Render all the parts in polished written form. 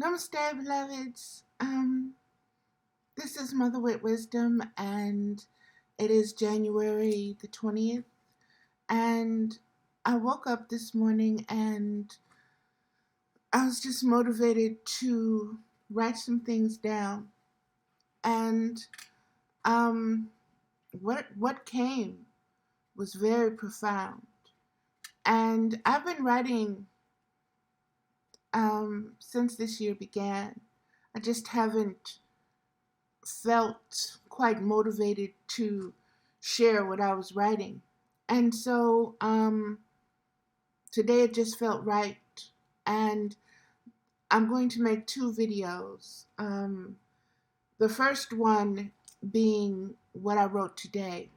Namaste, beloveds. This is Mother with Wisdom, and it is January the 20th. And I woke up this morning and I was just motivated to write some things down. And um, what came was very profound. And I've been writing since this year began. I just haven't felt quite motivated to share what I was writing. And so today it just felt right. And I'm going to make two videos. The first one being what I wrote today,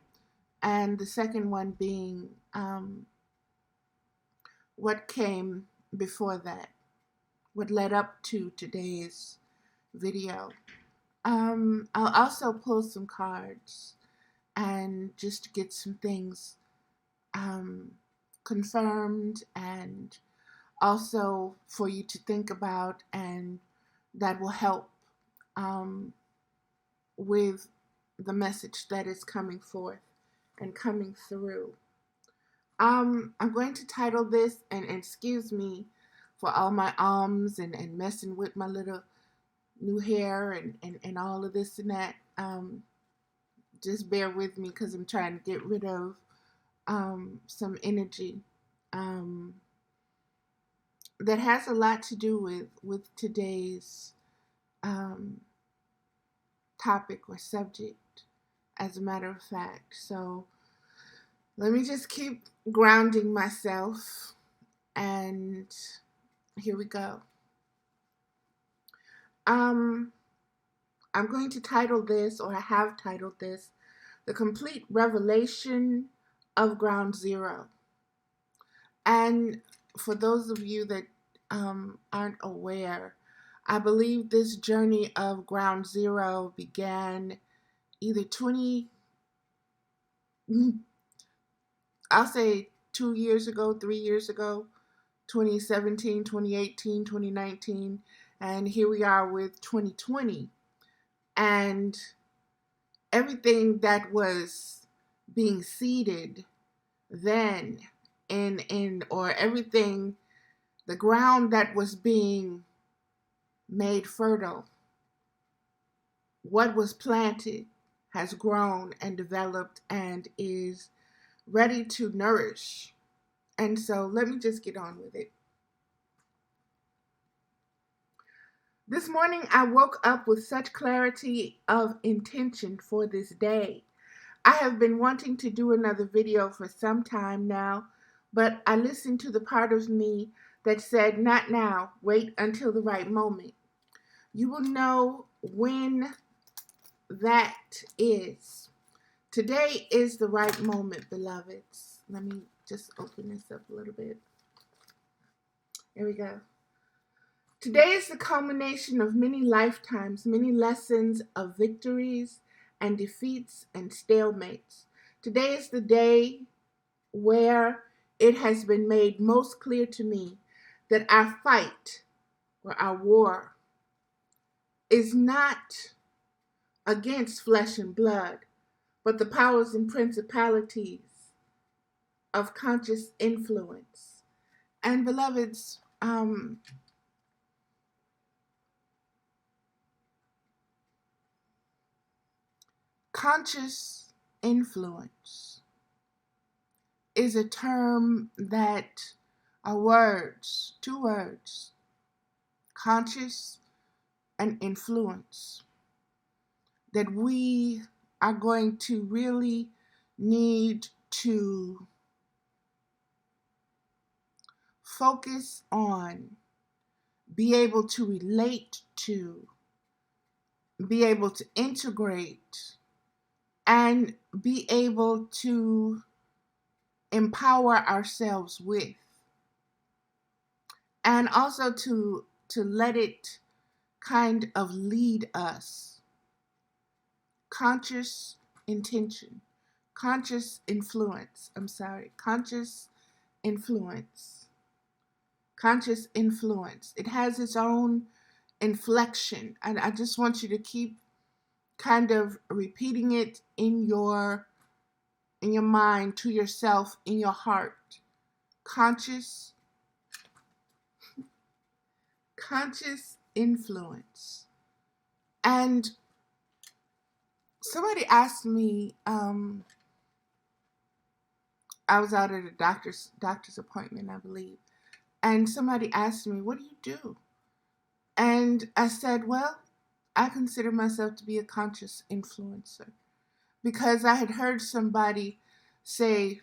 and the second one being what came before that, what led up to today's video. I'll also pull some cards and just get some things confirmed, and also for you to think about, and that will help with the message that is coming forth and coming through. I'm going to title this, and excuse me for all my arms and messing with my little new hair and all of this and that. Just bear with me because I'm trying to get rid of some energy that has a lot to do with today's topic or subject, as a matter of fact. So let me just keep grounding myself, and here we go. I'm going to title this, or I have titled this, The Complete Revelation of Ground Zero. And for those of you that aren't aware, I believe this journey of Ground Zero began either I'll say 2 years ago, 3 years ago, 2017, 2018, 2019, and here we are with 2020. And everything that was being seeded then or everything, the ground that was being made fertile, what was planted has grown and developed and is ready to nourish. And so let me just get on with it. This morning I woke up with such clarity of intention for this day. I have been wanting to do another video for some time now, but I listened to the part of me that said, not now, wait until the right moment. You will know when that is. Today is the right moment, beloveds. Let me just open this up a little bit. Here we go. Today is the culmination of many lifetimes, many lessons of victories and defeats and stalemates. Today is the day where it has been made most clear to me that our fight or our war is not against flesh and blood, but the powers and principalities of conscious influence. And beloveds, conscious influence is a term that are words, two words, conscious and influence, that we are going to really need to focus on, be able to relate to, be able to integrate, and be able to empower ourselves with, and also to let it kind of lead us. Conscious intention, conscious influence, conscious influence. Conscious influence. It has its own inflection. And I just want you to keep kind of repeating it in your mind, to yourself, in your heart. Conscious influence. And somebody asked me, I was out at a doctor's appointment, I believe, and somebody asked me, "What do you do?" And I said, "Well, I consider myself to be a conscious influencer," because I had heard somebody say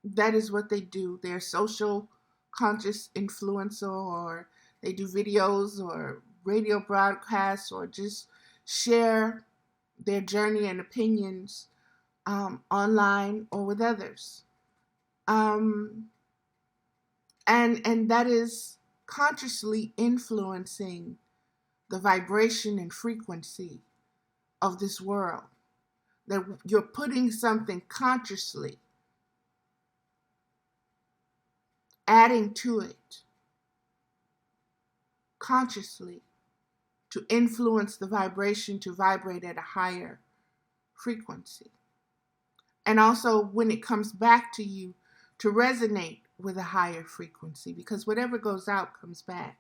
that is what they do. They're social conscious influencer, or they do videos or radio broadcasts, or just share their journey and opinions online or with others. And that is consciously influencing the vibration and frequency of this world. That you're putting something consciously, adding to it consciously to influence the vibration to vibrate at a higher frequency. And also when it comes back to you, to resonate with a higher frequency, because whatever goes out comes back.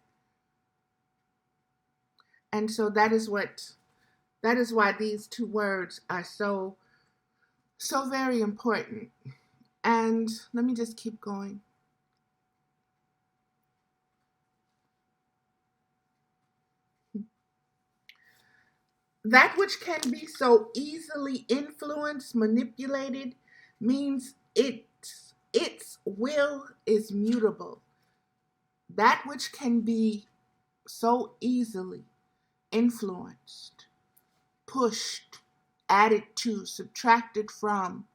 And so that is why these two words are so very important. And let me just keep going. That which can be so easily influenced, manipulated, means its will is mutable. That which can be so easily influenced, pushed, added to, subtracted from,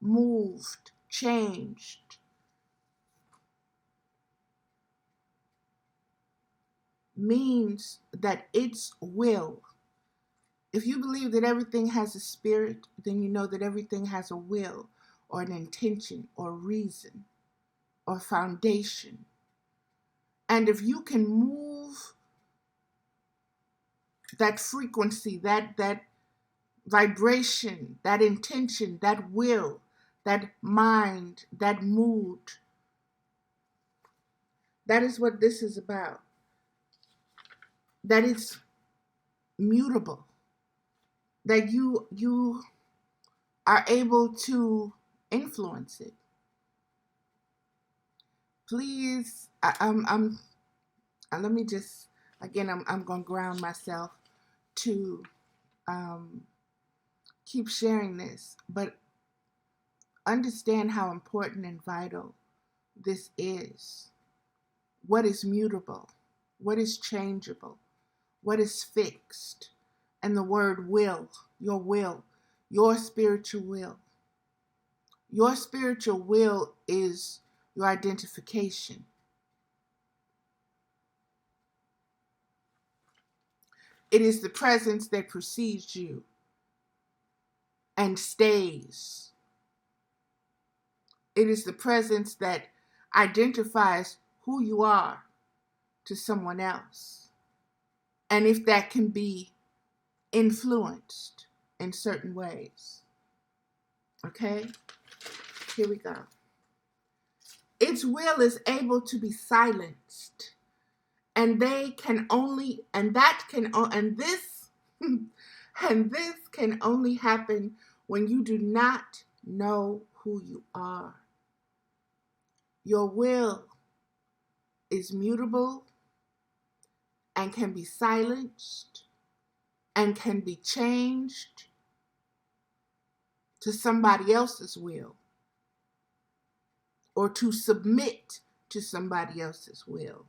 moved, changed, means that its will, if you believe that everything has a spirit, then you know that everything has a will or an intention or reason or foundation. And if you can move that frequency, that vibration, that intention, that will, that mind, that mood, that is what this is about. That it's mutable. That you are able to influence it. Please, let me just, again, I'm going to ground myself to keep sharing this, but understand how important and vital this is. What is mutable? What is changeable? What is fixed? And the word will, your spiritual will. Your spiritual will is your identification. It is the presence that precedes you and stays. It is the presence that identifies who you are to someone else. And if that can be influenced in certain ways. Okay? Here we go. Its will is able to be silenced. And this can only happen when you do not know who you are. Your will is mutable and can be silenced and can be changed to somebody else's will or to submit to somebody else's will.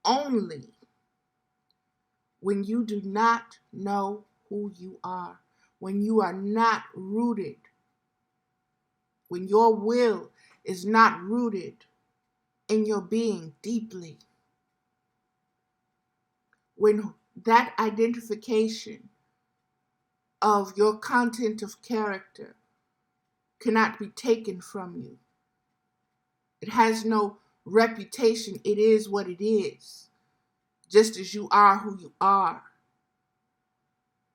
Only when you do not know who you are, when you are not rooted, when your will is not rooted in your being deeply, when that identification of your content of character cannot be taken from you. It has no reputation. It is what it is. just as you are who you are.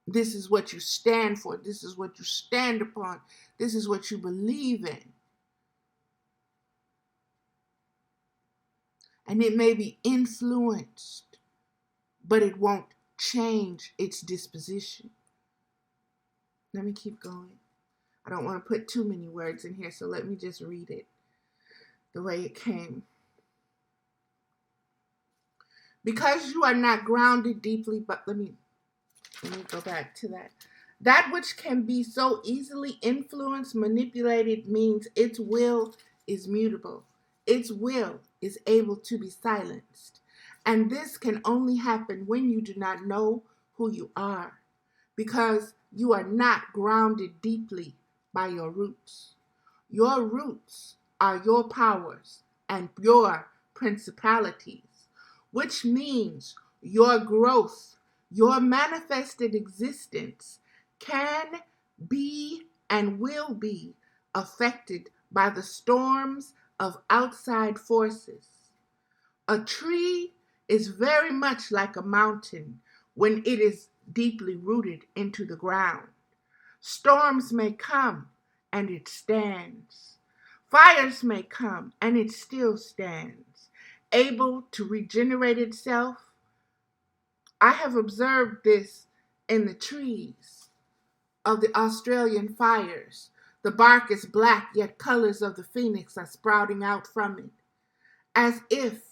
This is what you stand for. This is what you stand upon. This is what you believe in. And it may be influenced, but it won't change its disposition. Let me keep going. I don't want to put too many words in here, so let me just read it the way it came. Because you are not grounded deeply, but let me go back to that. That which can be so easily influenced, manipulated, means its will is mutable. Its will is able to be silenced. And this can only happen when you do not know who you are, because you are not grounded deeply by your roots. Your roots are your powers and your principalities, which means your growth, your manifested existence can be and will be affected by the storms of outside forces. A tree is very much like a mountain when it is deeply rooted into the ground. Storms may come and it stands. Fires may come and it still stands, able to regenerate itself. I have observed this in the trees of the Australian fires. The bark is black, yet colors of the phoenix are sprouting out from it, as if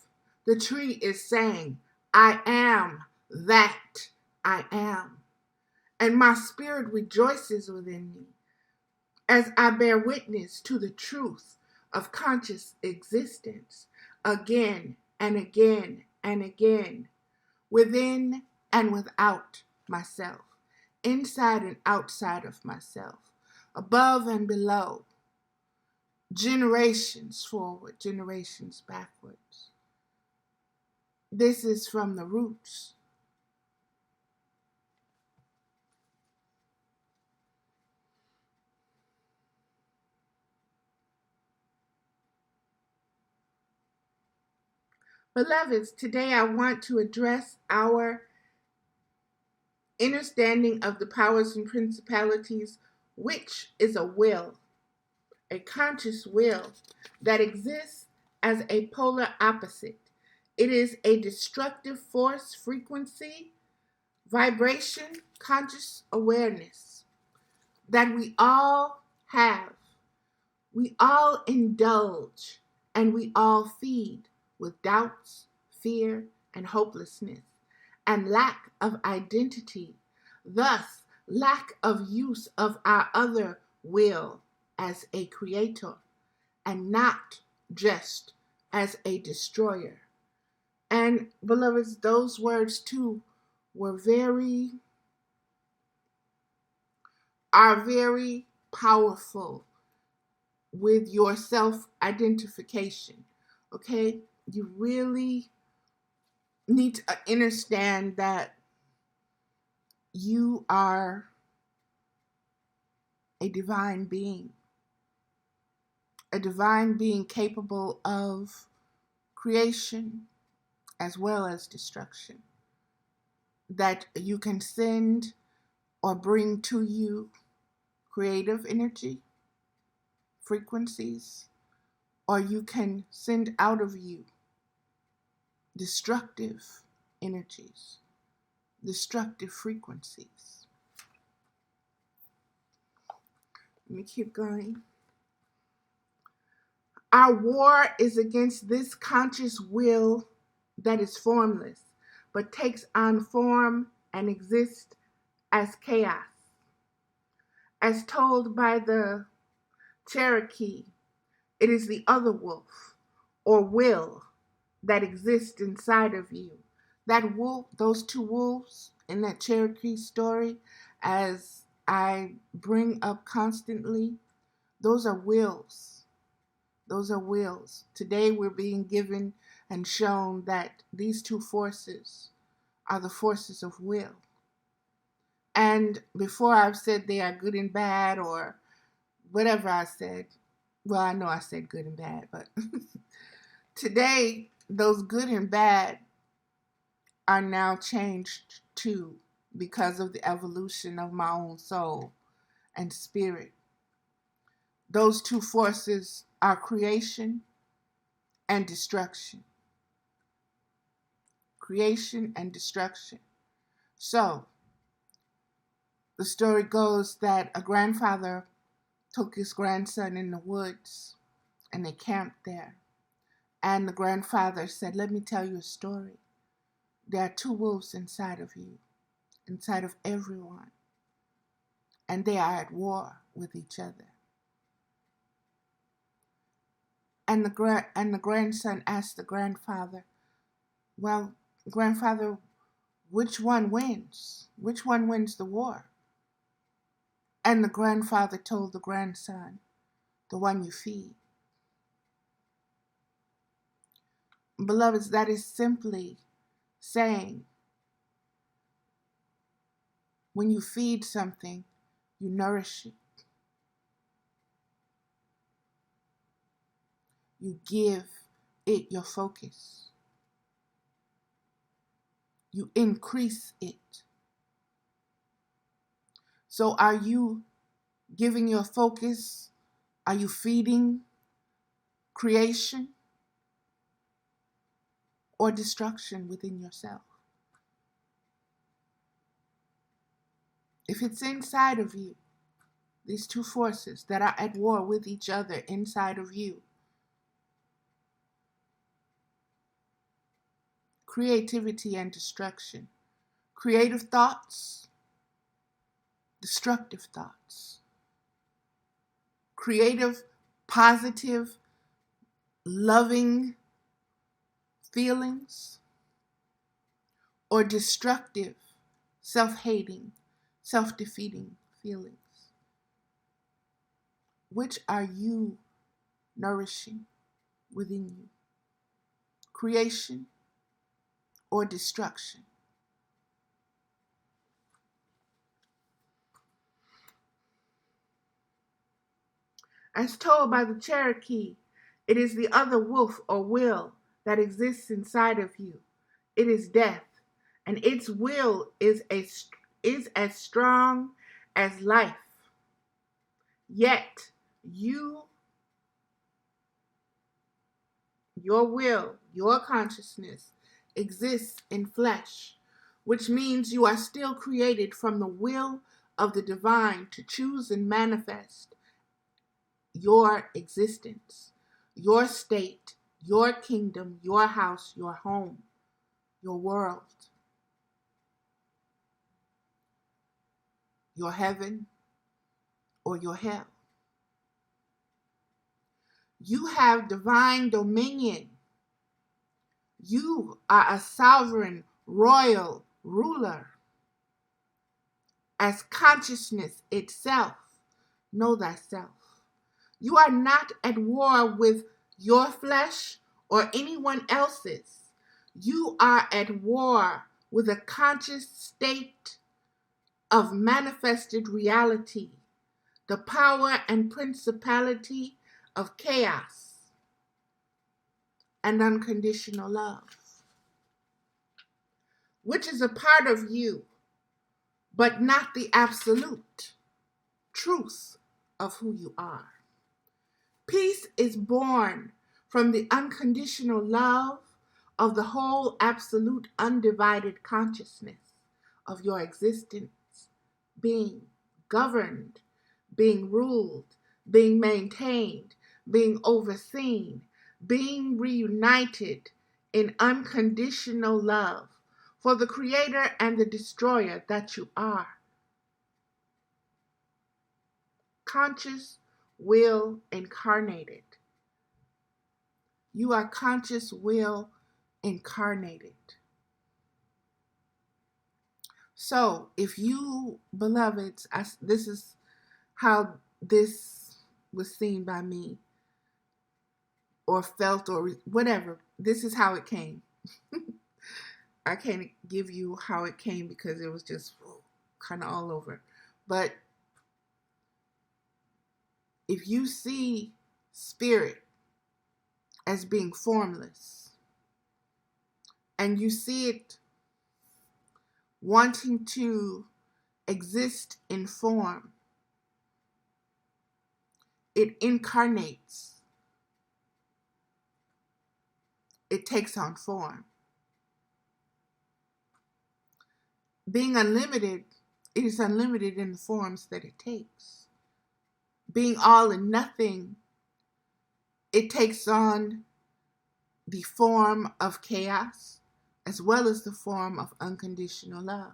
the tree is saying, I am that I am. And my spirit rejoices within me as I bear witness to the truth of conscious existence again and again and again, within and without myself, inside and outside of myself, above and below, generations forward, generations backwards. This is from the roots. Beloveds, today I want to address our understanding of the powers and principalities, which is a will, a conscious will that exists as a polar opposite. It is a destructive force, frequency, vibration, conscious awareness that we all have. We all indulge and we all feed with doubts, fear, and hopelessness, and lack of identity, thus lack of use of our other will as a creator and not just as a destroyer. And beloveds, those words too are very powerful with your self-identification. Okay? You really need to understand that you are a divine being capable of creation as well as destruction, that you can send or bring to you creative energy, frequencies, or you can send out of you destructive energies, destructive frequencies. Let me keep going. Our war is against this conscious will that is formless, but takes on form and exists as chaos. As told by the Cherokee, it is the other wolf or will that exists inside of you. That wolf, those two wolves in that Cherokee story, as I bring up constantly, those are wills. Those are wills. Today we're being given and shown that these two forces are the forces of will. And before I've said they are good and bad or whatever I said, well, I know I said good and bad, but today those good and bad are now changed too because of the evolution of my own soul and spirit. Those two forces are creation and destruction. Creation and destruction. So, the story goes that a grandfather took his grandson in the woods and they camped there. And the grandfather said, "Let me tell you a story. There are two wolves inside of you, inside of everyone, and they are at war with each other." And the grandson asked the grandfather, "Well, grandfather, which one wins? Which one wins the war?" And the grandfather told the grandson, "The one you feed." Beloveds, that is simply saying, when you feed something, you nourish it. You give it your focus. You increase it. So are you giving your focus? Are you feeding creation or destruction within yourself? If it's inside of you, these two forces that are at war with each other inside of you, creativity and destruction, creative thoughts, destructive thoughts, creative, positive, loving feelings, or destructive, self-hating, self-defeating feelings. Which are you nourishing within you? Creation or destruction? As told by the Cherokee, it is the other wolf or will that exists inside of you. It is death, and its will is as strong as life. Yet your will, your consciousness exists in flesh, which means you are still created from the will of the divine to choose and manifest your existence, your state, your kingdom, your house, your home, your world, your heaven, or your hell. You have divine dominion. You are a sovereign, royal ruler. As consciousness itself, know thyself. You are not at war with your flesh or anyone else's. You are at war with a conscious state of manifested reality, the power and principality of chaos and unconditional love, which is a part of you, but not the absolute truth of who you are. Peace is born from the unconditional love of the whole absolute undivided consciousness of your existence, being governed, being ruled, being maintained, being overseen, being reunited in unconditional love for the creator and the destroyer that you are. Conscious will incarnated. You are conscious will incarnated. So, if you, beloveds, this is how this was seen by me, or felt, or whatever. This is how it came. I can't give you how it came because it was just kind of all over. But if you see spirit as being formless, and you see it wanting to exist in form. It incarnates. It takes on form. Being unlimited, it is unlimited in the forms that it takes. Being all and nothing, it takes on the form of chaos as well as the form of unconditional love.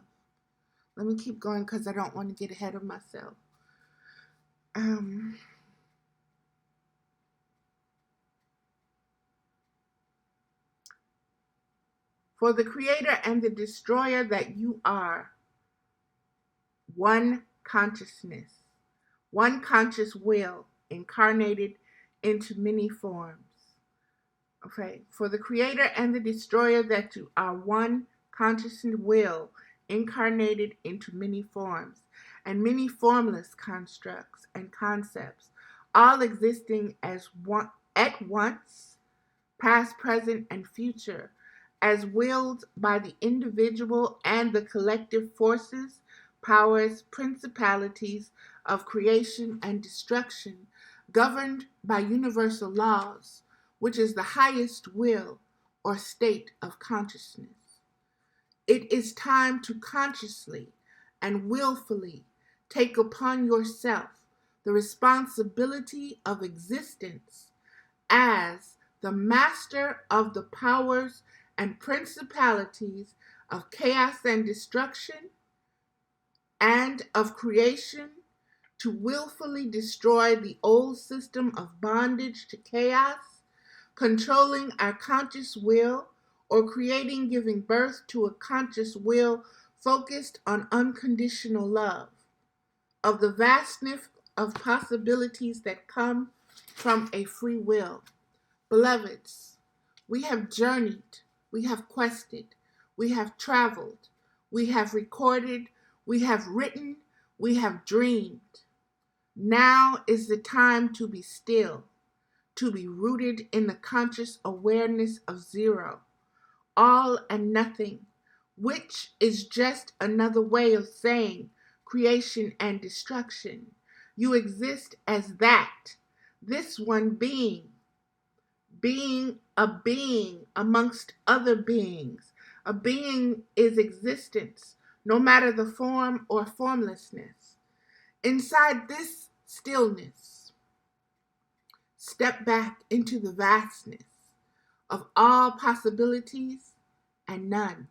Let me keep going because I don't want to get ahead of myself. For the creator and the destroyer that you are, one consciousness, one conscious will incarnated into many forms. Okay, for the creator and the destroyer that you are, one conscious will incarnated into many forms and many formless constructs and concepts, all existing as one at once, past, present, and future, as willed by the individual and the collective forces, powers, principalities of creation and destruction, governed by universal laws, which is the highest will or state of consciousness. It is time to consciously and willfully take upon yourself the responsibility of existence as the master of the powers and principalities of chaos and destruction and of creation, to willfully destroy the old system of bondage to chaos, controlling our conscious will, or creating, giving birth to a conscious will focused on unconditional love, of the vastness of possibilities that come from a free will. Beloveds, we have journeyed, we have quested, we have traveled, we have recorded, we have written, we have dreamed. Now is the time to be still, to be rooted in the conscious awareness of zero, all and nothing, which is just another way of saying creation and destruction. You exist as that, this one being a being amongst other beings. A being is existence, no matter the form or formlessness. Inside this stillness, step back into the vastness of all possibilities and none.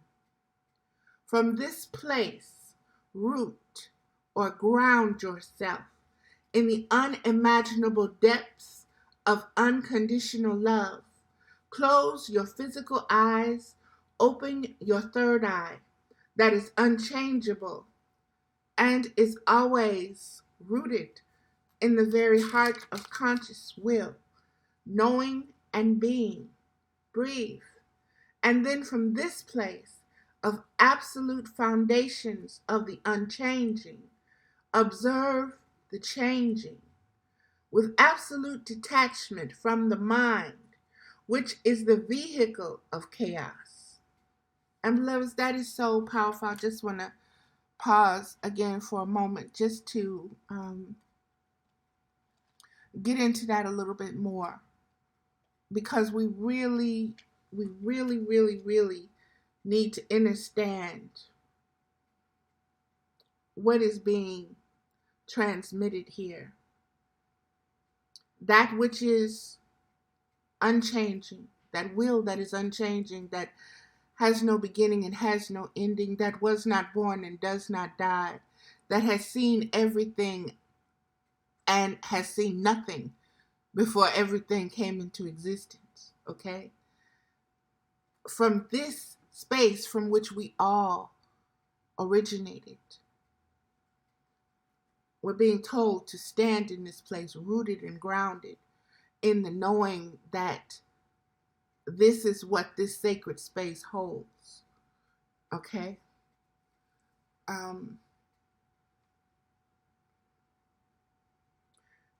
From this place, root or ground yourself in the unimaginable depths of unconditional love. Close your physical eyes, open your third eye that is unchangeable and is always rooted in the very heart of conscious will, knowing and being. Breathe. And then from this place of absolute foundations of the unchanging, observe the changing with absolute detachment from the mind, which is the vehicle of chaos. And beloveds, that is so powerful. I just want to pause again for a moment just to get into that a little bit more, because we really need to understand what is being transmitted here. That which is unchanging, that will that is unchanging, that has no beginning and has no ending, that was not born and does not die, that has seen everything and has seen nothing before everything came into existence, okay? From this space from which we all originated, we're being told to stand in this place, rooted and grounded in the knowing that this is what this sacred space holds, okay?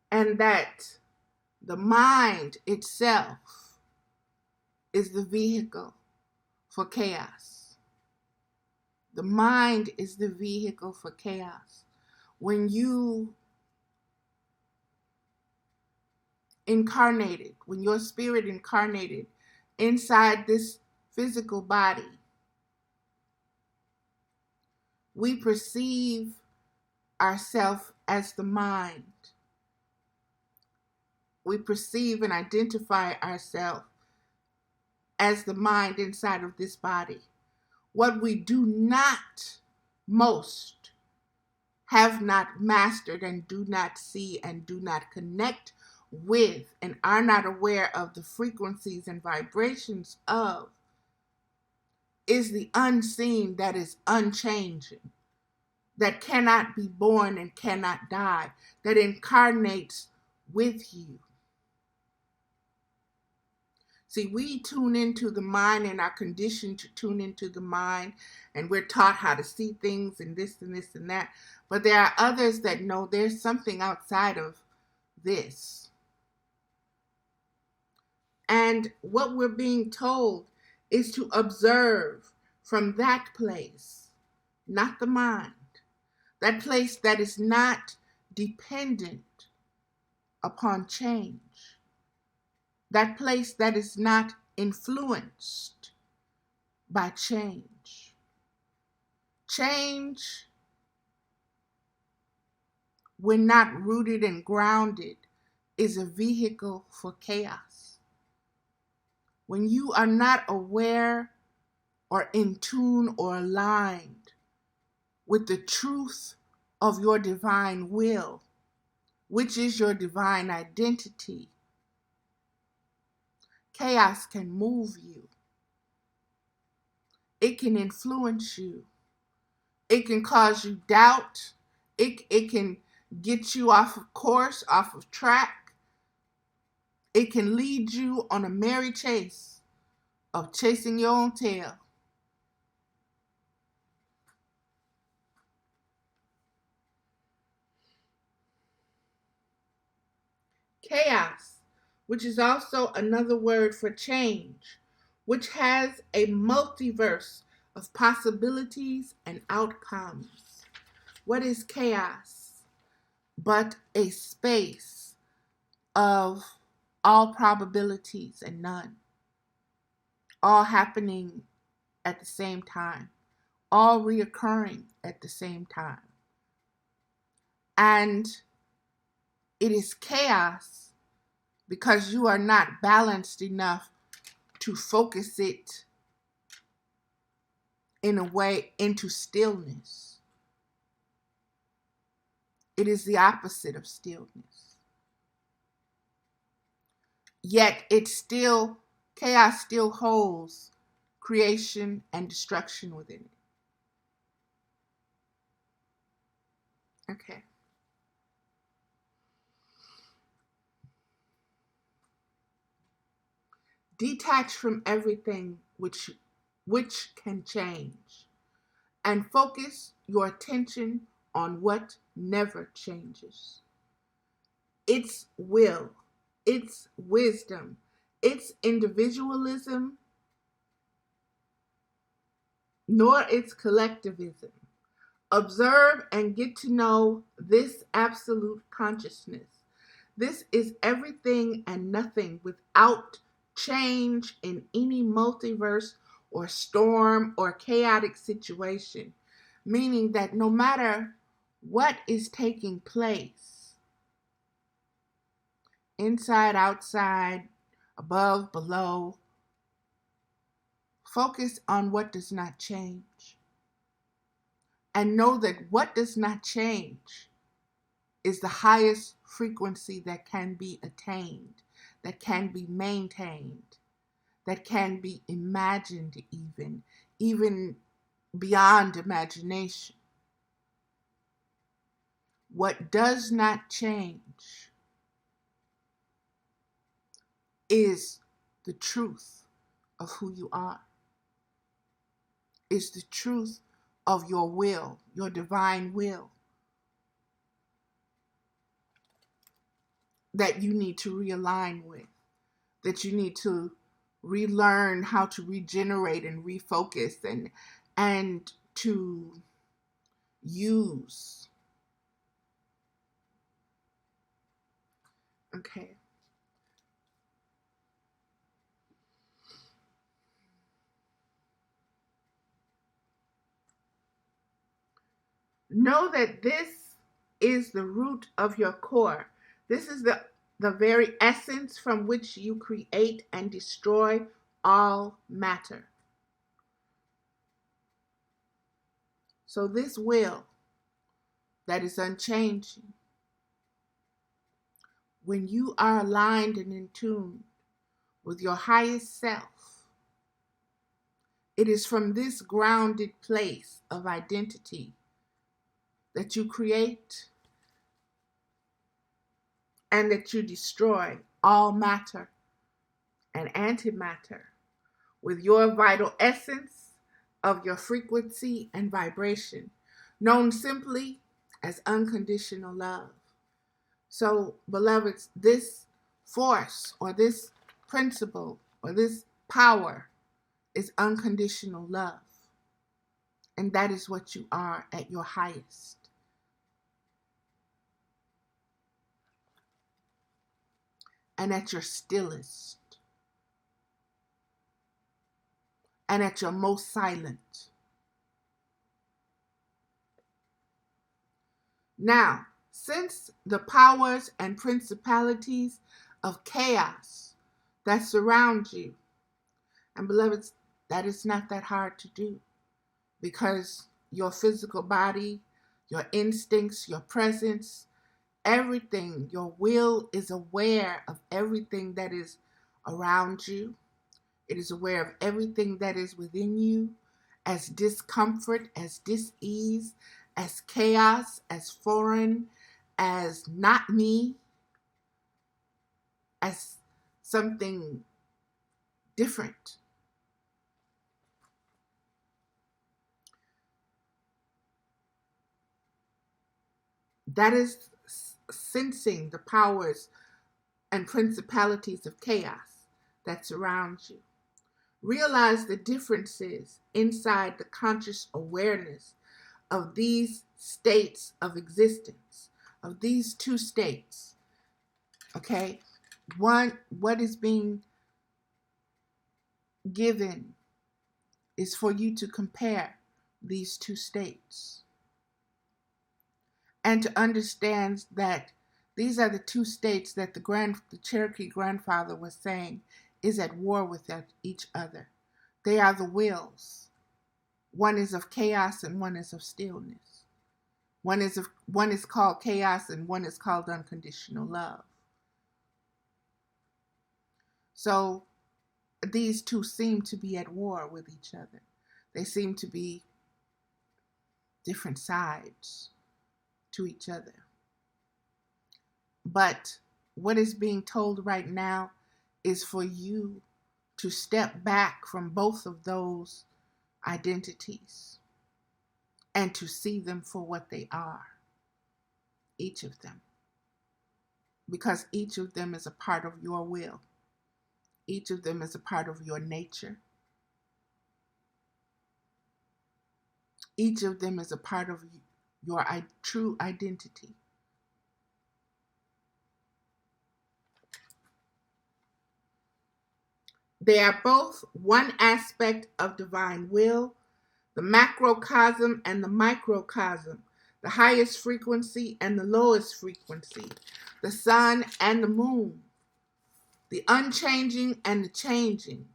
And that the mind itself is the vehicle for chaos. The mind is the vehicle for chaos. When you incarnated, when your spirit incarnated inside this physical body, we perceive ourselves as the mind. We perceive and identify ourselves as the mind inside of this body. What we do not most have not mastered and do not see and do not connect with and are not aware of the frequencies and vibrations of is the unseen that is unchanging, that cannot be born and cannot die, that incarnates with you. See, we tune into the mind and are conditioned to tune into the mind, and we're taught how to see things and this and this and that. But there are others that know there's something outside of this. And what we're being told is to observe from that place, not the mind, that place that is not dependent upon change. That place that is not influenced by change. Change, when not rooted and grounded, is a vehicle for chaos. When you are not aware or in tune or aligned with the truth of your divine will, which is your divine identity, chaos can move you. It can influence you. It can cause you doubt. It can get you off of course, off of track. It can lead you on a merry chase of chasing your own tail. Chaos, which is also another word for change, which has a multiverse of possibilities and outcomes. What is chaos but a space of all probabilities and none, all happening at the same time, all reoccurring at the same time? And it is chaos because you are not balanced enough to focus it in a way into stillness. It is the opposite of stillness. Yet chaos still holds creation and destruction within it. Okay. Detach from everything which can change and focus your attention on what never changes. Its will, its wisdom, its individualism, nor its collectivism. Observe and get to know this absolute consciousness. This is everything and nothing without change in any multiverse or storm or chaotic situation, meaning that no matter what is taking place, inside, outside, above, below, focus on what does not change. And know that what does not change is the highest frequency that can be attained, that can be maintained, that can be imagined even beyond imagination. What does not change is the truth of who you are, is the truth of your will, your divine will, that you need to realign with, that you need to relearn how to regenerate and refocus and to use. Okay. Know that this is the root of your core. This is the very essence from which you create and destroy all matter. So this will that is unchanging, when you are aligned and in tune with your highest self, it is from this grounded place of identity that you create and that you destroy all matter and antimatter with your vital essence of your frequency and vibration, known simply as unconditional love. So, beloveds, this force or this principle or this power is unconditional love. And that is what you are at your highest. And at your stillest. And at your most silent. Now, since the powers and principalities of chaos that surround you, and beloveds, that is not that hard to do, because your physical body, your instincts, your presence, everything, your will is aware of everything that is around you. It is aware of everything that is within you, as discomfort, as dis-ease, as chaos, as foreign, as not me, as something different. That is sensing the powers and principalities of chaos that surround you. Realize the differences inside the conscious awareness of these states of existence, of these two states. Okay? One, what is being given is for you to compare these two states and to understand that these are the two states that the Cherokee grandfather was saying is at war with each other. They are the wills. One is of chaos and one is of stillness. One is called chaos and one is called unconditional love. So these two seem to be at war with each other. They seem to be different sides to each other. But what is being told right now is for you to step back from both of those identities and to see them for what they are, each of them. Because each of them is a part of your will. Each of them is a part of your nature. Each of them is a part of your true identity. They are both one aspect of divine will, the macrocosm and the microcosm, the highest frequency and the lowest frequency, the sun and the moon, the unchanging and the changing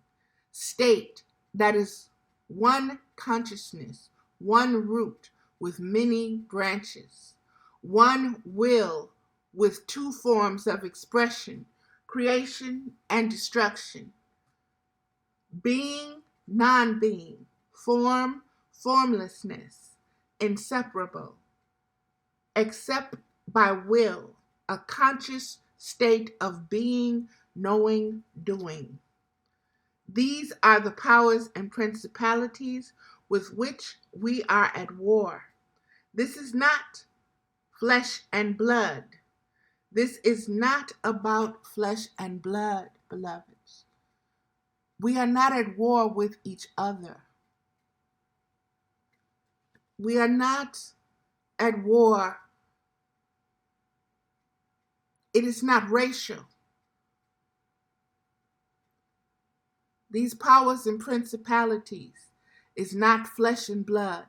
state that is one consciousness, one root with many branches, one will with two forms of expression, creation and destruction, being, non-being, form, formlessness, inseparable, except by will, a conscious state of being, knowing, doing. These are the powers and principalities with which we are at war. This is not flesh and blood. This is not about flesh and blood, beloveds. We are not at war with each other. We are not at war. It is not racial. These powers and principalities is not flesh and blood.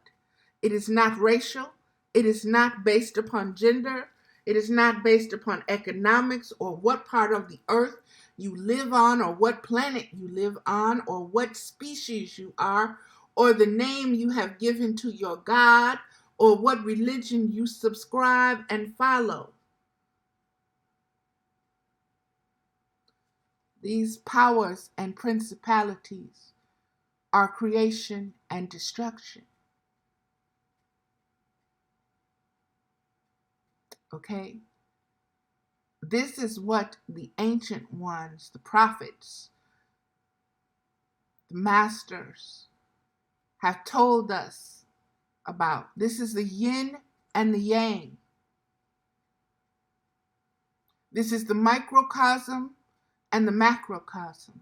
It is not racial. It is not based upon gender. It is not based upon economics or what part of the earth you live on or what planet you live on or what species you are or the name you have given to your God or what religion you subscribe and follow. These powers and principalities are creation and destruction. Okay? This is what the ancient ones, the prophets, the masters, have told us about. This is the yin and the yang. This is the microcosm and the macrocosm.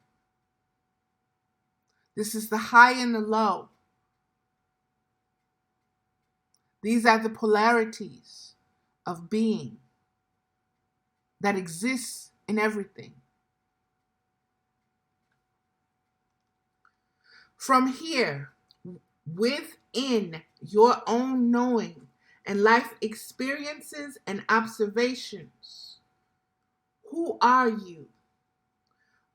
This is the high and the low. These are the polarities of being that exists in everything. From here, within your own knowing and life experiences and observations, who are you?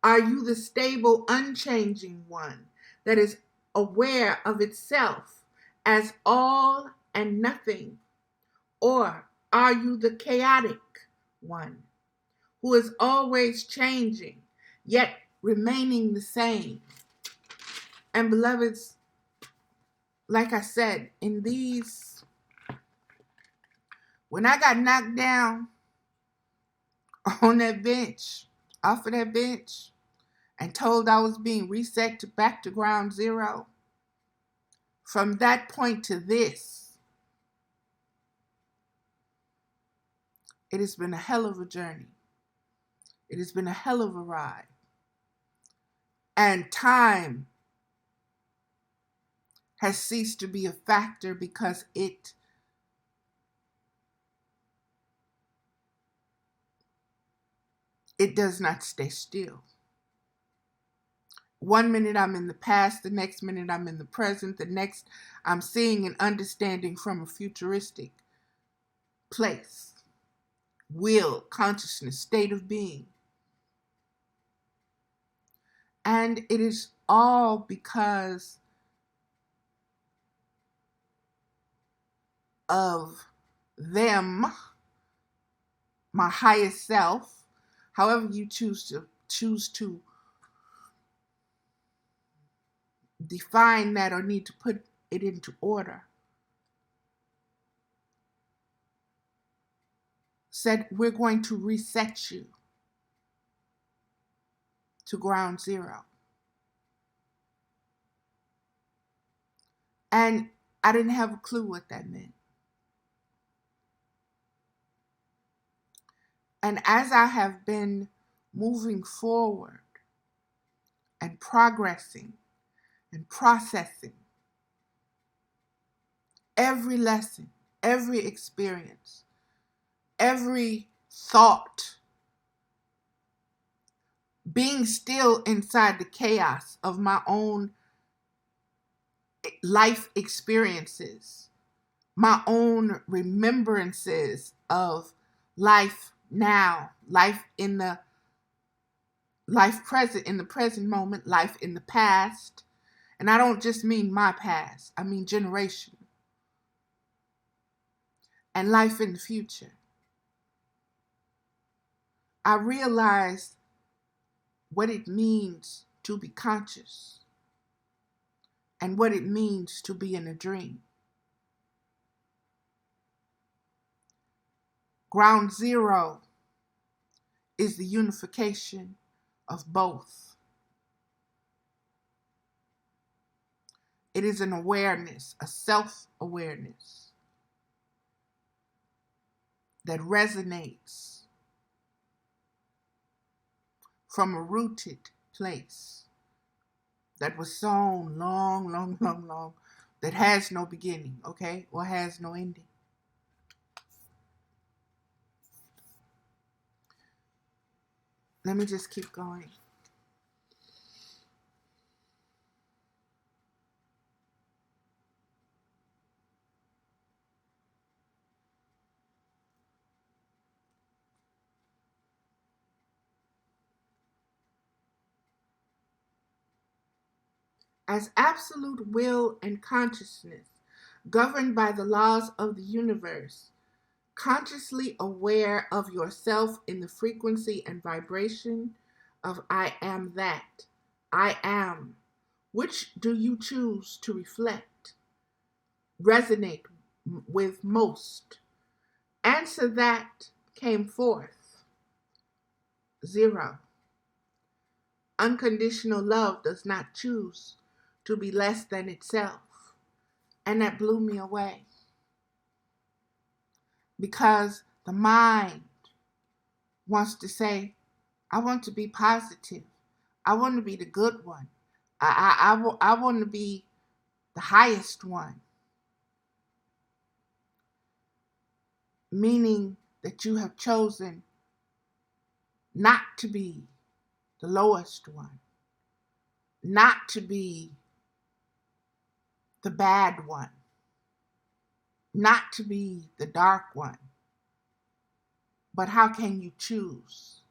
Are you the stable, unchanging one that is aware of itself as all and nothing? Or are you the chaotic one who is always changing, yet remaining the same? And beloveds, like I said, when I got knocked down on that bench, off of that bench, and told I was being reset back to ground zero, from that point to this, it has been a hell of a journey. It has been a hell of a ride. And time has ceased to be a factor because it does not stay still. One minute I'm in the past, the next minute I'm in the present, the next I'm seeing and understanding from a futuristic place, will, consciousness, state of being. And it is all because of them, my highest self, however you choose to define that or need to put it into order, said we're going to reset you to ground zero. And I didn't have a clue what that meant. And as I have been moving forward and progressing and processing every lesson, every experience, every thought, being still inside the chaos of my own life experiences, my own remembrances of life now, life in the life present, in the present moment, life in the past. And I don't just mean my past, I mean generation. And life in the future. I realized what it means to be conscious and what it means to be in a dream. Ground zero is the unification of both. It is an awareness, a self-awareness that resonates from a rooted place that was sown long that has no beginning, okay, or has no ending. Let me just keep going. As absolute will and consciousness, governed by the laws of the universe, consciously aware of yourself in the frequency and vibration of I am that. I am. Which do you choose to reflect, resonate with most? Answer that came forth. 0. Unconditional love does not choose to be less than itself. And that blew me away. Because the mind wants to say, I want to be positive. I want to be the good one. I want to be the highest one. Meaning that you have chosen not to be the lowest one. Not to be the bad one. Not to be the dark one. But how can you choose?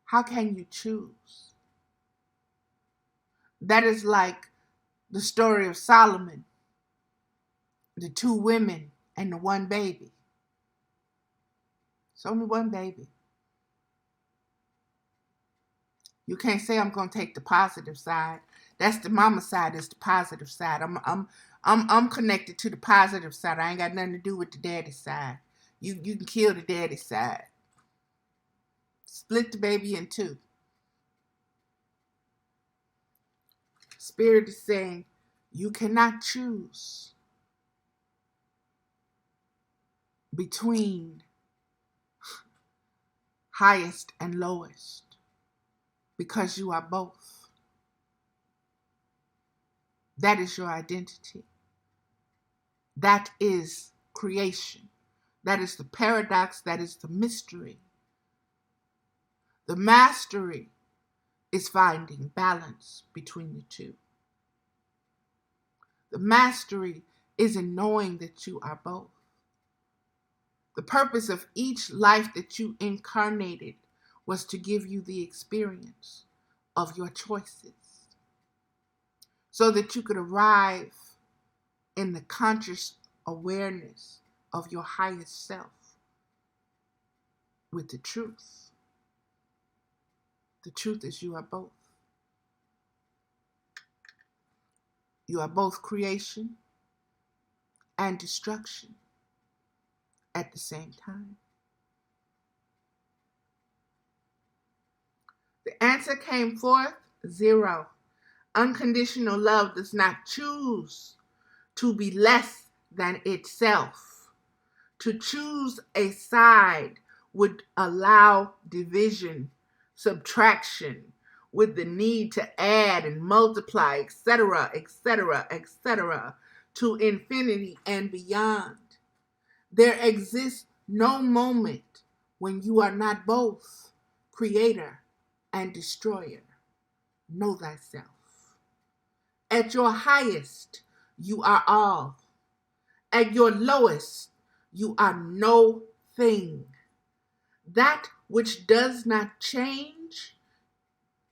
How can you choose? That is like the story of Solomon, the 2 women and the 1 baby. It's only 1 baby. You can't say I'm going to take the positive side. That's the mama side. Is the positive side. I'm connected to the positive side. I ain't got nothing to do with the daddy side. You can kill the daddy side. Split the baby in 2. Spirit is saying you cannot choose between highest and lowest because you are both. That is your identity. That is creation. That is the paradox. That is the mystery. The mastery is finding balance between the 2. The mastery is in knowing that you are both. The purpose of each life that you incarnated was to give you the experience of your choices so that you could arrive in the conscious awareness of your highest self with the truth. The truth is you are both. You are both creation and destruction at the same time. The answer came forth, 0. Unconditional love does not choose to be less than itself. To choose a side would allow division, subtraction, with the need to add and multiply, etc., etc., etc., to infinity and beyond. There exists no moment when you are not both creator and destroyer. Know thyself. At your highest, you are all. At your lowest, you are no thing. That which does not change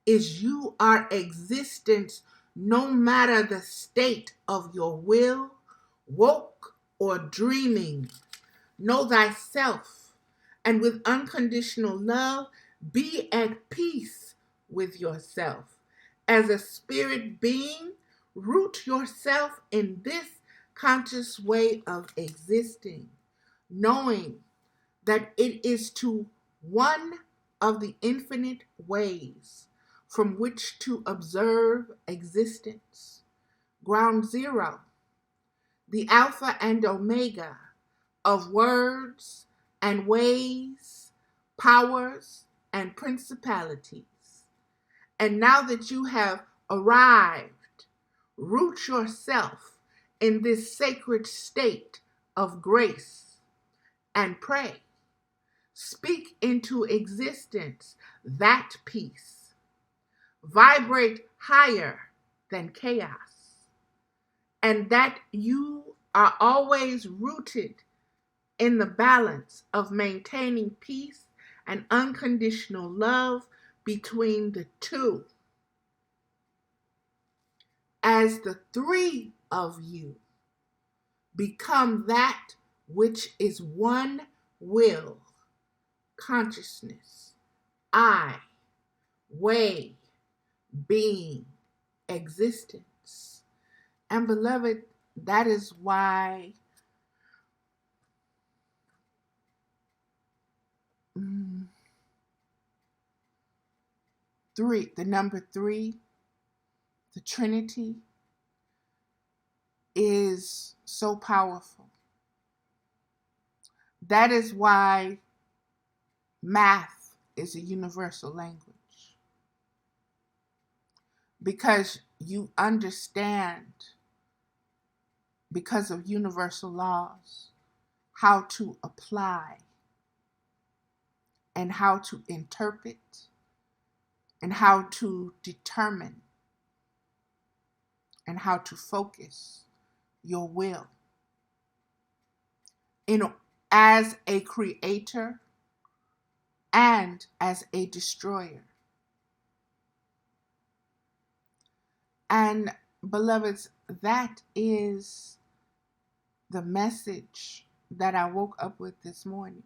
is you are existence, no matter the state of your will, woke or dreaming. Know thyself, and with unconditional love, be at peace with yourself. As a spirit being, root yourself in this conscious way of existing, knowing that it is to one of the infinite ways from which to observe existence. Ground 0, the Alpha and Omega of words and ways, powers and principalities. And now that you have arrived Root yourself in this sacred state of grace and pray. Speak into existence that peace. Vibrate higher than chaos, and that you are always rooted in the balance of maintaining peace and unconditional love between the two. As the three of you become that which is one will, consciousness, I, way, being, existence. And beloved, that is why the number three, the Trinity, is so powerful. That is why math is a universal language. Because you understand, because of universal laws, how to apply and how to interpret and how to determine and how to focus your will as a creator and as a destroyer. And beloveds, that is the message that I woke up with this morning.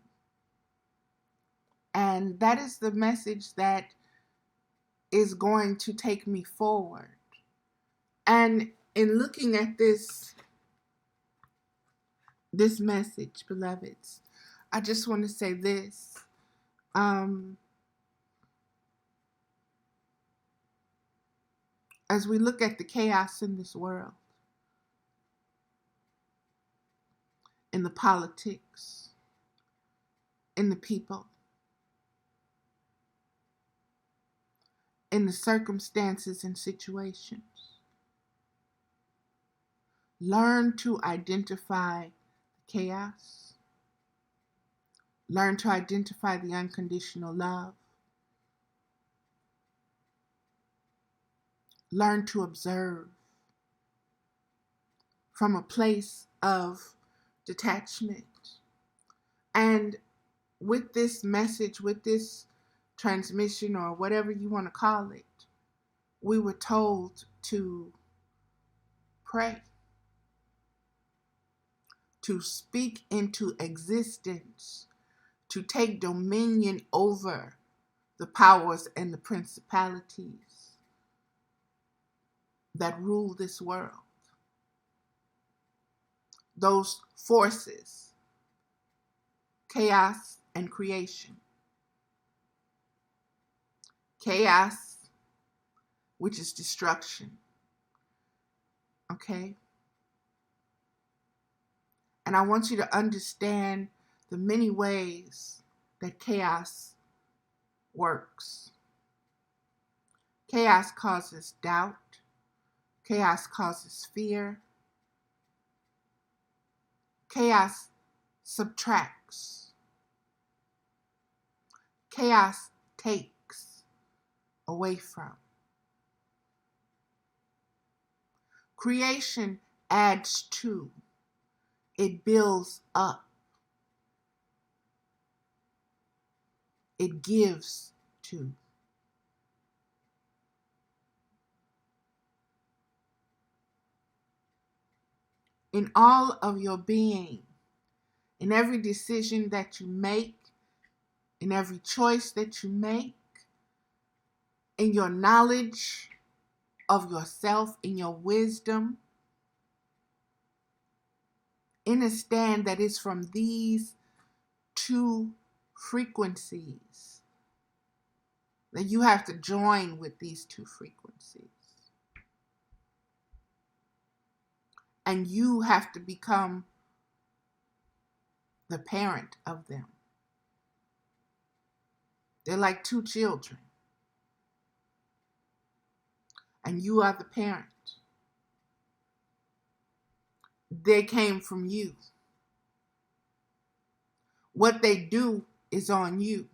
And that is the message that is going to take me forward. And in looking at this message, beloveds, I just want to say this. As we look at the chaos in this world, in the politics, in the people, in the circumstances and situations, learn to identify the chaos. Learn to identify the unconditional love. Learn to observe from a place of detachment. And with this message, with this transmission, or whatever you want to call it, we were told to pray, to speak into existence, to take dominion over the powers and the principalities that rule this world. Those forces, chaos and creation. Chaos, which is destruction. Okay? And I want you to understand the many ways that chaos works. Chaos causes doubt. Chaos causes fear. Chaos subtracts. Chaos takes away from. Creation adds to. It builds up. It gives to. In all of your being, in every decision that you make, in every choice that you make, in your knowledge of yourself, in your wisdom, understand that it's from these two frequencies that you have to join with these two frequencies. And you have to become the parent of them. They're like two children. And you are the parent. they came from you. What they do is on you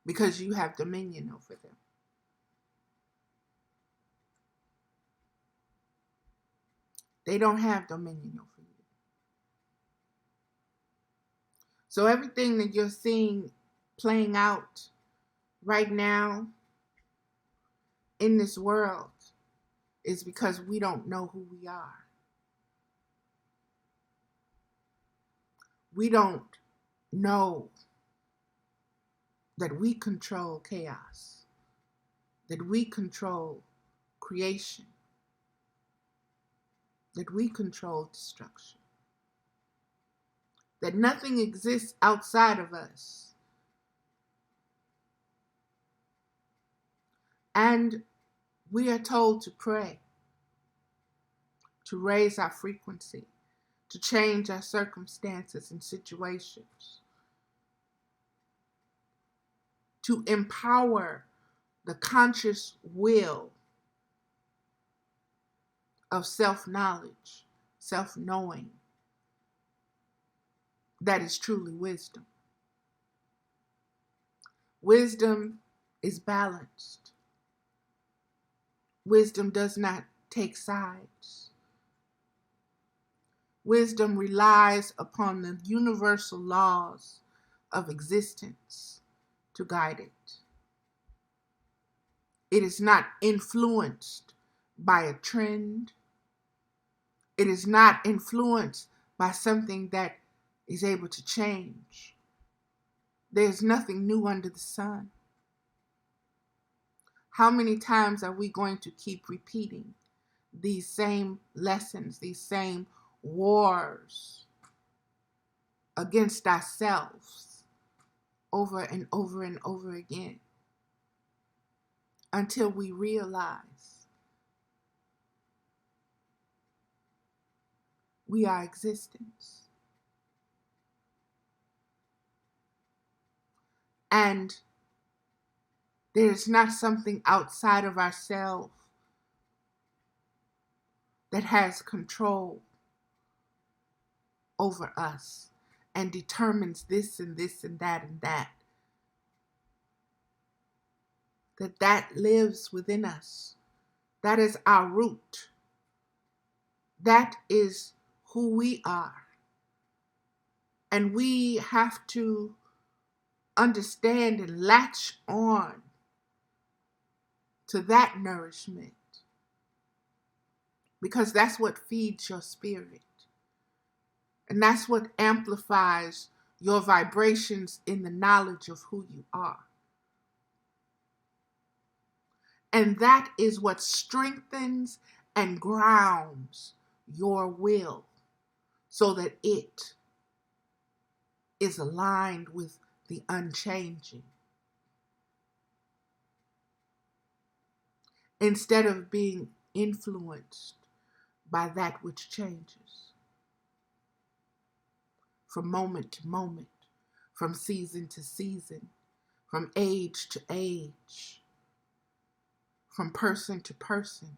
because you have dominion over them. They don't have dominion over you. So everything that you're seeing playing out right now in this world is because we don't know who we are. We don't know that we control chaos, that we control creation, that we control destruction, that nothing exists outside of us. And we are told to pray, to raise our frequency, to change our circumstances and situations, to empower the conscious will of self-knowledge, self-knowing. That is truly wisdom. Wisdom is balanced. Wisdom does not take sides. Wisdom relies upon the universal laws of existence to guide it. It is not influenced by a trend. It is not influenced by something that is able to change. There's nothing new under the sun. How many times are we going to keep repeating these same lessons, these same wars against ourselves over and over and over again until we realize we are existence? And there's not something outside of ourselves that has control over us and determines this and this and that and that. That lives within us. That is our root. That is who we are. And we have to understand and latch on to that nourishment, because that's what feeds your spirit. And that's what amplifies your vibrations in the knowledge of who you are. And that is what strengthens and grounds your will so that it is aligned with the unchanging. Instead of being influenced by that which changes from moment to moment, from season to season, from age to age, from person to person,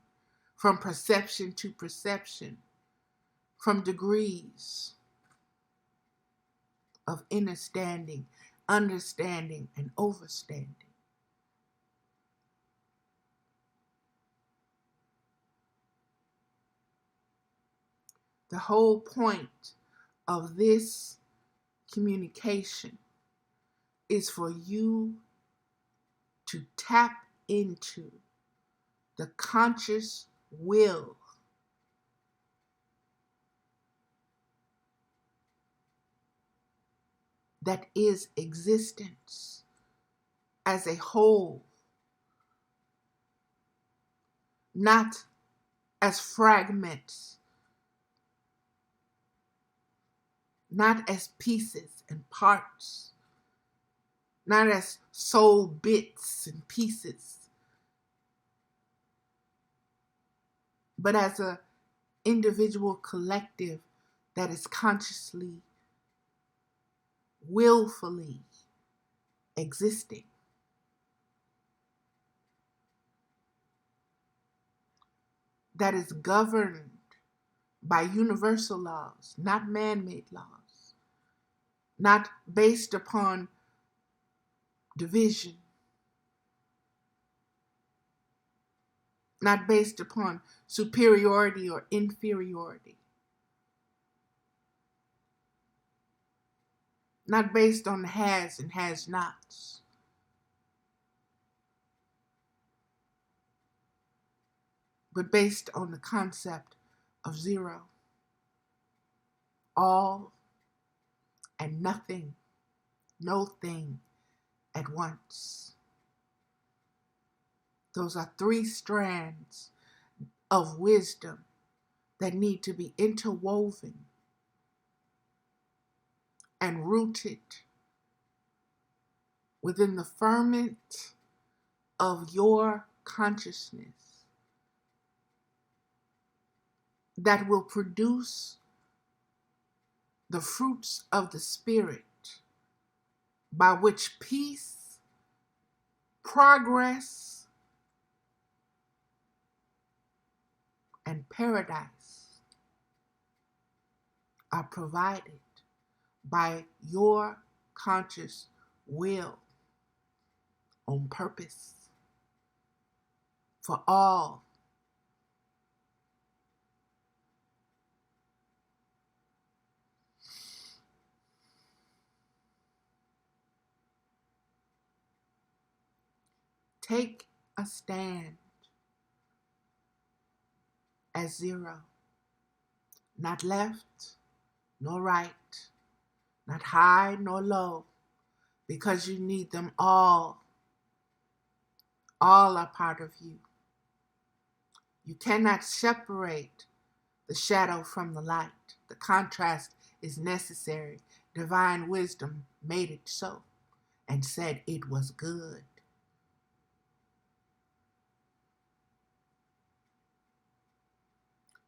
from perception to perception, from degrees of understanding, and overstanding. The whole point of this communication is for you to tap into the conscious will that is existence as a whole, not as fragments, not as pieces and parts, not as soul bits and pieces, but as an individual collective that is consciously, willfully existing. that is governed by universal laws, not man-made laws, not based upon division, not based upon superiority or inferiority, not based on has and has nots, but based on the concept of zero, all and nothing, no thing at once. Those are three strands of wisdom that need to be interwoven and rooted within the ferment of your consciousness that will produce the fruits of the Spirit by which peace, progress, and paradise are provided by your conscious will on purpose for all. Take a stand as zero, not left nor right, not high nor low, because you need them all. All are part of you. You cannot separate the shadow from the light. The contrast is necessary. Divine wisdom made it so and said it was good.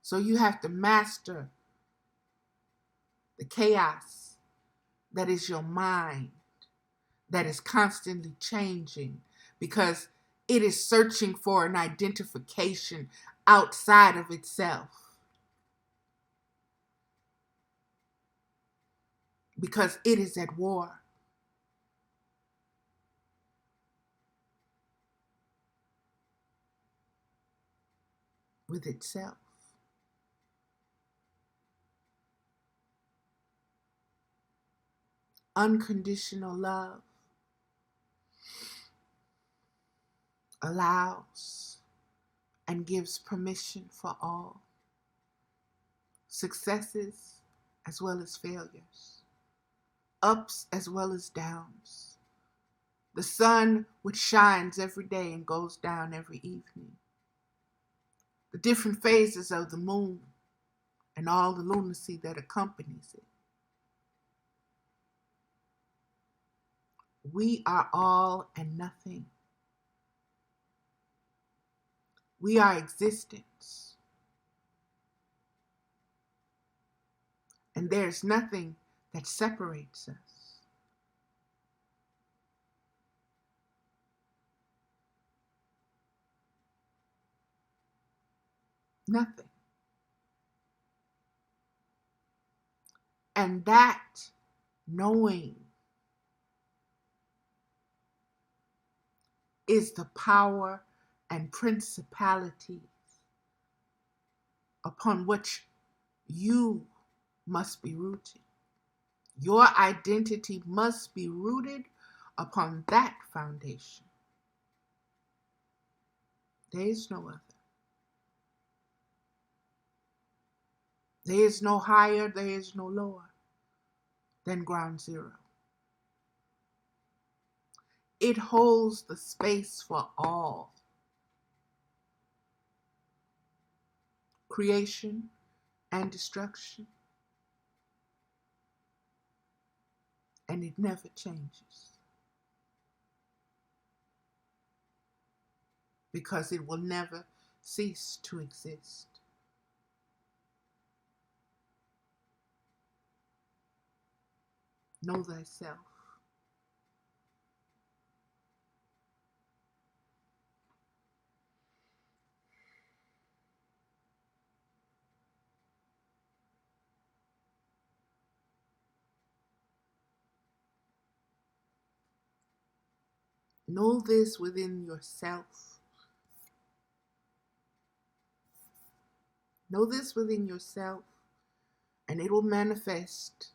So you have to master the chaos that is your mind, that is constantly changing, because it is searching for an identification outside of itself. Because it is at war. With itself. Unconditional love allows and gives permission for all. Successes as well as failures. Ups as well as downs. The sun which shines every day and goes down every evening. The different phases of the moon and all the lunacy that accompanies it. We are all and nothing. We are existence. And there's nothing that separates us. Nothing. And that knowing is the power and principalities upon which you must be rooted. Your identity must be rooted upon that foundation. There is no other. There is no higher, there is no lower than ground zero. It holds the space for all. Creation and destruction. And it never changes. Because it will never cease to exist. Know thyself. Know this within yourself. Know this within yourself, and it will manifest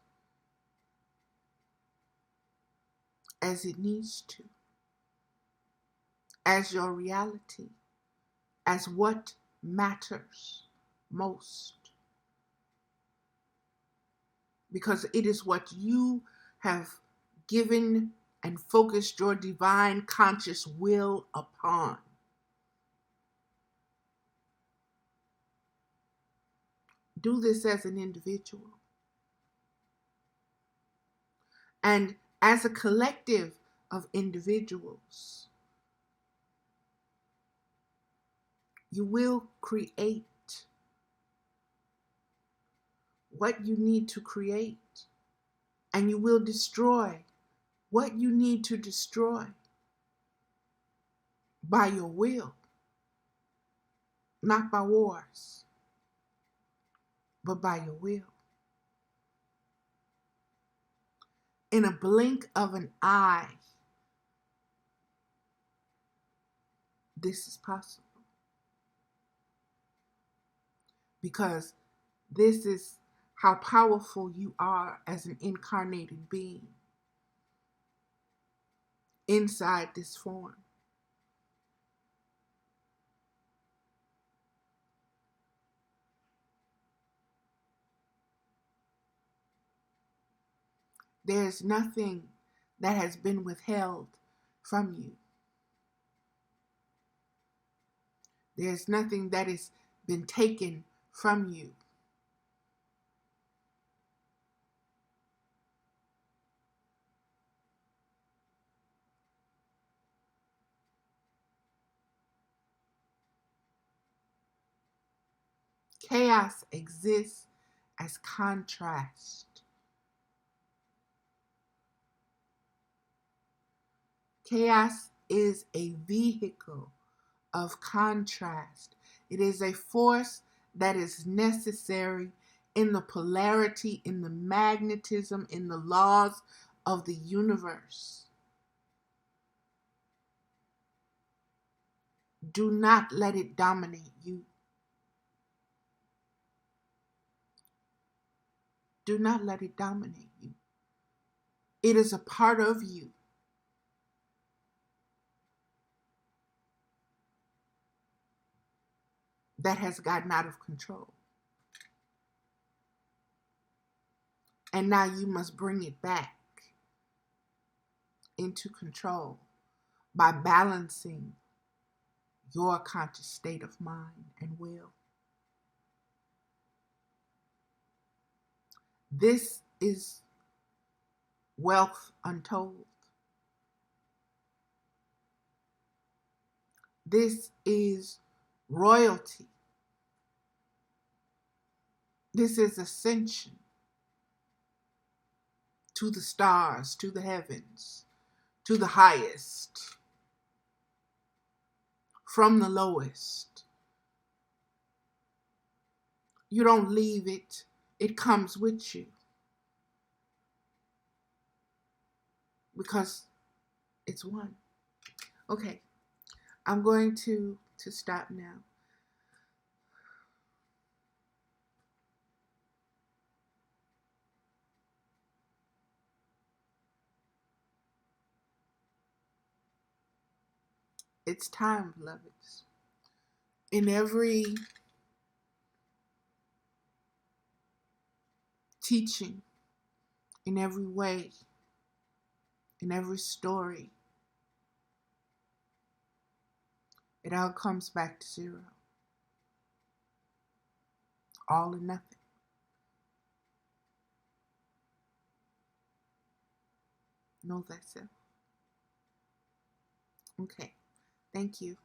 as it needs to, as your reality, as what matters most. Because it is what you have given and focused your divine conscious will upon. Do this as an individual. And as a collective of individuals, you will create what you need to create, and you will destroy what you need to destroy by your will, not by wars, but by your will. In a blink of an eye, this is possible. Because this is how powerful you are as an incarnated being inside this form. There's nothing that has been withheld from you. There's nothing that has been taken from you. Chaos exists as contrast. Chaos is a vehicle of contrast. It is a force that is necessary in the polarity, in the magnetism, in the laws of the universe. Do not let it dominate you. Do not let it dominate you. It is a part of you. That has gotten out of control. And now you must bring it back into control by balancing your conscious state of mind and will. This is wealth untold. This is royalty. This is ascension to the stars, to the heavens, to the highest, from the lowest. You don't leave it, it comes with you. Because it's one. Okay, I'm going to stop now. It's time, beloveds. In every teaching, in every way, in every story, it all comes back to zero. All or nothing. Know thyself. Okay, thank you.